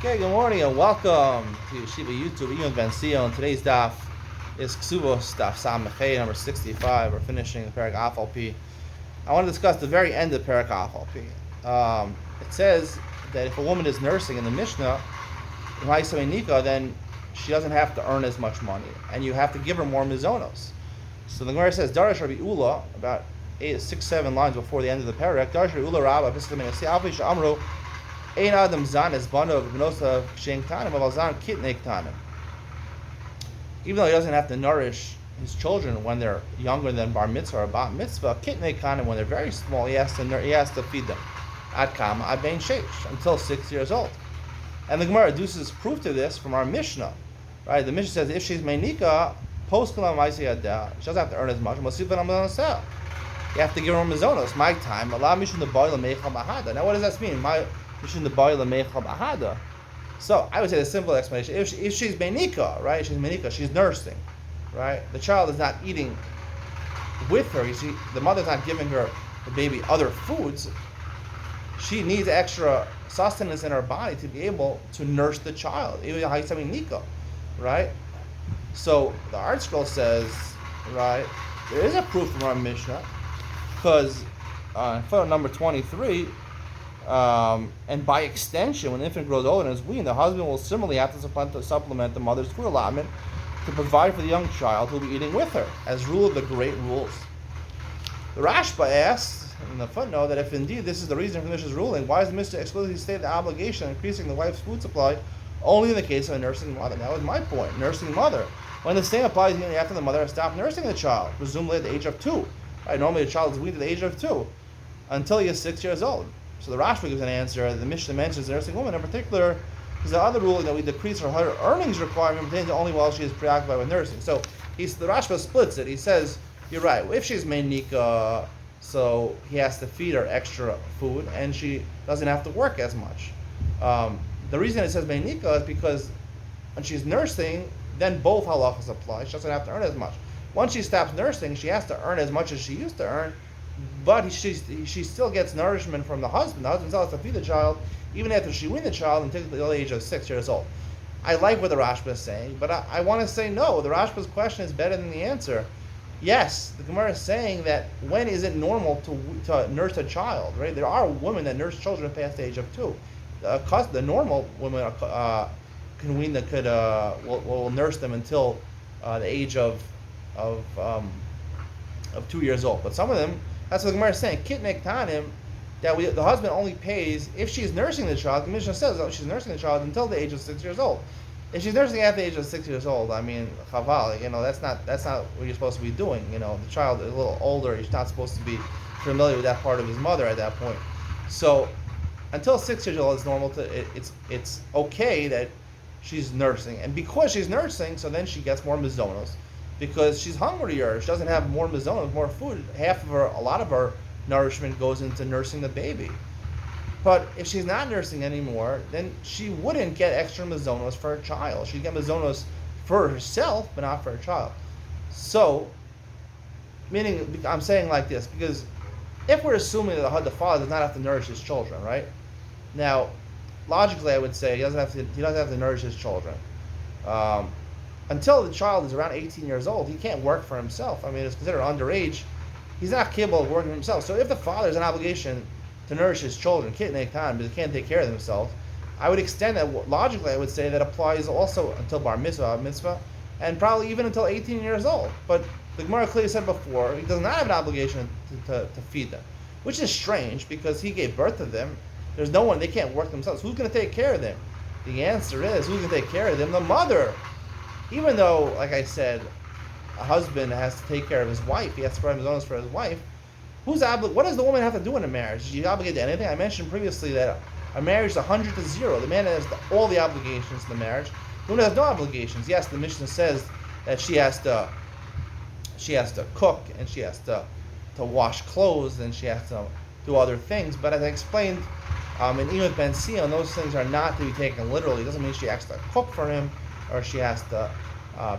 Okay, good morning and welcome to Yeshiva YouTube, Iyun Benzion. Today's daf is Kesubos, daf Samachay, number 65. We're finishing the Parak Afal Pi. I want to discuss the very end of Parak Afal Pi. It says that if a woman is nursing in the Mishnah, then she doesn't have to earn as much money, and you have to give her more mizonos. So the Gemara says, Darash Rabbi Ula, about 6-7 lines before the end of the Parak, Darash Rabbi Ula Rabba, Amru, Ein Adam Zan is Banov Benosa Kshen Tanim, Aval Zan Kitnek Tanim. Even though he doesn't have to nourish his children when they're younger than bar mitzvah or bat mitzvah, Kitnek Tanim, when they're very small, he has to feed them. Ad Kama Ad Bein Sheish, until 6 years old. And the Gemara deduces proof to this from our Mishnah. Right? The Mishnah says if she's Meinika, post Kalam Maisi Yadah, she doesn't have to earn as much. You have to give her mizonos. My time. Allah Mishun the Boil Meicham Ahada. Now what does that mean? So I would say the simple explanation: if she's Benika, right? She's Benika. She's nursing, right? The child is not eating with her. You see, the mother's not giving her the baby other foods. She needs extra sustenance in her body to be able to nurse the child. Right? So the Art Scroll says, right? There is a proof from our Mishnah because footnote number 23. And by extension, when the infant grows older and is weaned, the husband will similarly have to supplement the mother's food allotment to provide for the young child who will be eating with her, as rule of the great rules. The Rashba asks in the footnote that if indeed this is the reason for the Mishnah's ruling, why does the Mishnah explicitly state the obligation of increasing the wife's food supply only in the case of a nursing mother? That was my point, nursing mother. When the same applies immediately after the mother has stopped nursing the child, presumably at the age of 2. Right? Normally the child is weaned at the age of 2 until he is 6 years old. So the Rashba gives an answer. The Mishnah mentions the nursing woman in particular is the other ruling that we decrease her earnings requirement pertains only while she is preoccupied with nursing. So the Rashba splits it. He says, you're right. If she's Meinika, so he has to feed her extra food and she doesn't have to work as much. The reason it says Meinika is because when she's nursing, then both halachas apply. She doesn't have to earn as much. Once she stops nursing, she has to earn as much as she used to earn, but she still gets nourishment from the husband. The husband still has to feed the child, even after she weaned the child until the age of 6 years old. I like what the Rashba is saying, but I want to say no. The Rashba's question is better than the answer. Yes, the Gemara is saying that when is it normal to nurse a child, right? There are women that nurse children past the age of 2. The normal women can wean will nurse them until the age of 2 years old. But some of them, that's what the Gemara is saying. Kitnek Tanim, that the husband only pays if she's nursing the child. The Mishnah says that she's nursing the child until the age of 6 years old. If she's nursing at the age of 6 years old, I mean, chaval, that's not what you're supposed to be doing. The child is a little older. He's not supposed to be familiar with that part of his mother at that point. So until 6 years old, it's normal it's okay that she's nursing, and because she's nursing, so then she gets more mizonos. Because she's hungrier, she doesn't have more mizonos, more food. A lot of her nourishment goes into nursing the baby. But if she's not nursing anymore, then she wouldn't get extra mizonos for her child. She'd get mizonos for herself, but not for her child. So, meaning, I'm saying like this, because if we're assuming that the father does not have to nourish his children, right? Now, logically, I would say he doesn't have to nourish his children. Until the child is around 18 years old, he can't work for himself. I mean, it's considered underage. He's not capable of working for himself. So if the father has an obligation to nourish his children, kitnei time, but they can't take care of themselves, I would extend that. Logically, I would say that applies also until bar mitzvah, and probably even until 18 years old. But the Gemara clearly said before, he does not have an obligation to feed them, which is strange because he gave birth to them. There's no one, they can't work themselves. Who's going to take care of them? The answer is, who's going to take care of them? The mother. Even though, like I said, a husband has to take care of his wife, he has to provide his own for his wife. What does the woman have to do in a marriage? Is she obligated to anything? I mentioned previously that a marriage is 100 to 0. The man has all the obligations in the marriage. The woman has no obligations. Yes, the Mishnah says that she has to cook and she has to wash clothes and she has to do other things. But as I explained in Iyun Benzion, those things are not to be taken literally. It doesn't mean she has to cook for him, or she has to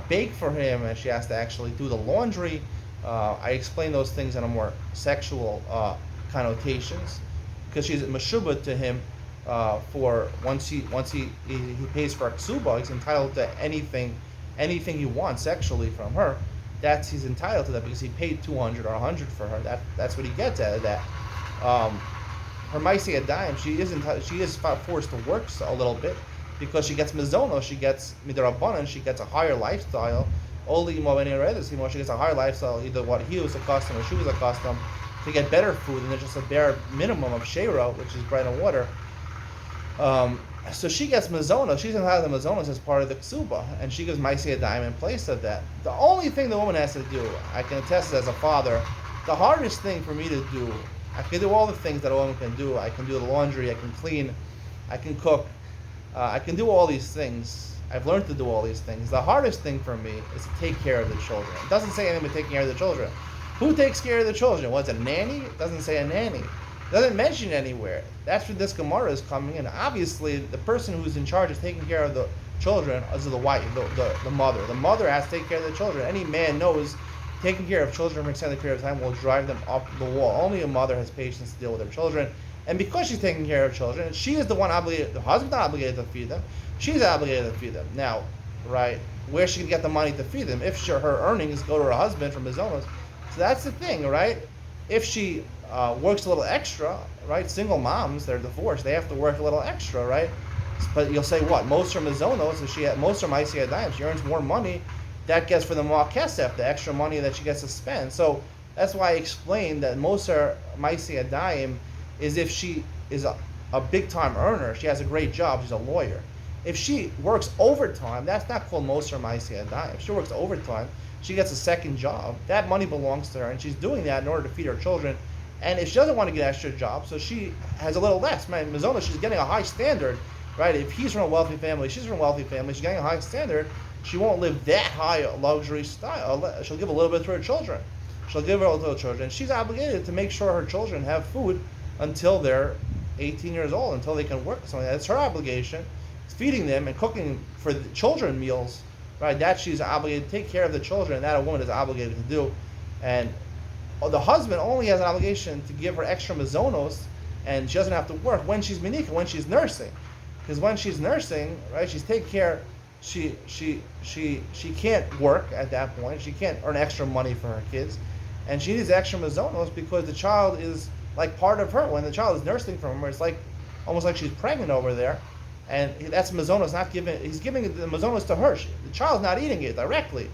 bake for him, and she has to actually do the laundry. I explain those things in a more sexual connotations, because she's meshubah to him for once he pays for a ksuba, he's entitled to anything he wants sexually from her. He's entitled to that because he paid 200 or 100 for her. That's what he gets out of that. Um, Her Maisi Adayim, she is forced to work a little bit because she gets mizono, she gets midrabanan, she gets a higher lifestyle. Only she gets a higher lifestyle, either what he was accustomed or she was accustomed, to get better food than just a bare minimum of shera, which is bread and water. So she gets mizono. She's entitled to mizonos as part of the ksuba, and she gives Maisi Adayim in place of that. The only thing the woman has to do, I can attest as a father, the hardest thing for me to do, I can do all the things that a woman can do. I can do the laundry, I can clean, I can cook, I can do all these things. I've learned to do all these things. The hardest thing for me is to take care of the children. It doesn't say anything about taking care of the children. Who takes care of the children? What's a nanny? It doesn't say a nanny. It doesn't mention anywhere. That's where this Gemara is coming in. Obviously, the person who's in charge of taking care of the children is the wife, the mother. The mother has to take care of the children. Any man knows taking care of children for an extended period of time will drive them up the wall. Only a mother has patience to deal with her children. And because she's taking care of children, she is the one obligated, the husband's not obligated to feed them, she's obligated to feed them. Now, right, where she can get the money to feed them, if her earnings go to her husband from his owners. So that's the thing, right? If she works a little extra, right, single moms, they're divorced, they have to work a little extra, right? But you'll say what? Most are mizonos, if most are Maisi Adayim, she earns more money, that gets for the Mo'ak Kesef, the extra money that she gets to spend. So that's why I explained that most are Maisi Adayim is if she is a big time earner, she has a great job, she's a lawyer. If she works overtime, that's not called Moser Maisi Adayim. If she works overtime, she gets a second job. That money belongs to her, and she's doing that in order to feed her children. And if she doesn't want to get an extra job, so she has a little less. Man, Mizona, she's getting a high standard, right? If he's from a wealthy family, she's from a wealthy family, she's getting a high standard. She won't live that high a luxury style. She'll give a little bit to her children. She'll give a little to her children. She's obligated to make sure her children have food until they're 18 years old, until they can work something. That's her obligation. It's feeding them and cooking for the children meals, right? That she's obligated to take care of the children, and that a woman is obligated to do. And the husband only has an obligation to give her extra mazonos, and she doesn't have to work when she's menika, when she's nursing. Because when she's nursing, right, she's taking care. She can't work at that point. She can't earn extra money for her kids, and she needs extra mazonos because the child is like part of her. When the child is nursing from her, it's like almost like she's pregnant over there, and that's mazonos not giving. He's giving the mazonos to her. The child's not eating it directly.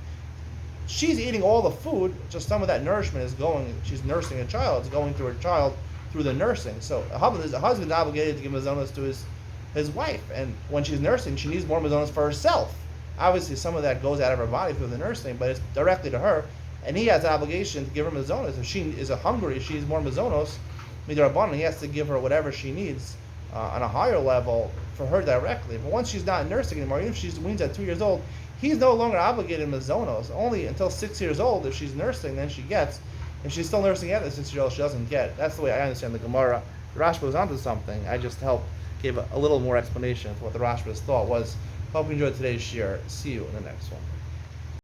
She's eating all the food. Just some of that nourishment is going. She's nursing a child. It's going through her child through the nursing. So the husband's obligated to give mazonos to his wife, and when she's nursing, she needs more mazonos for herself. Obviously, some of that goes out of her body through the nursing, but it's directly to her, and he has an obligation to give her mazonos. If she is hungry, she needs more mazonos, midrabanan, he has to give her whatever she needs on a higher level for her directly. But once she's not nursing anymore, even if she's weans at 2 years old, he's no longer obligated mazonos. Only until 6 years old, if she's nursing, then she gets. If she's still nursing at 6 years old, she doesn't get. That's the way I understand the Gemara. Rashba was onto something. I just gave a little more explanation of what the Rashba's thought was. Hope you enjoyed today's share. See you in the next one.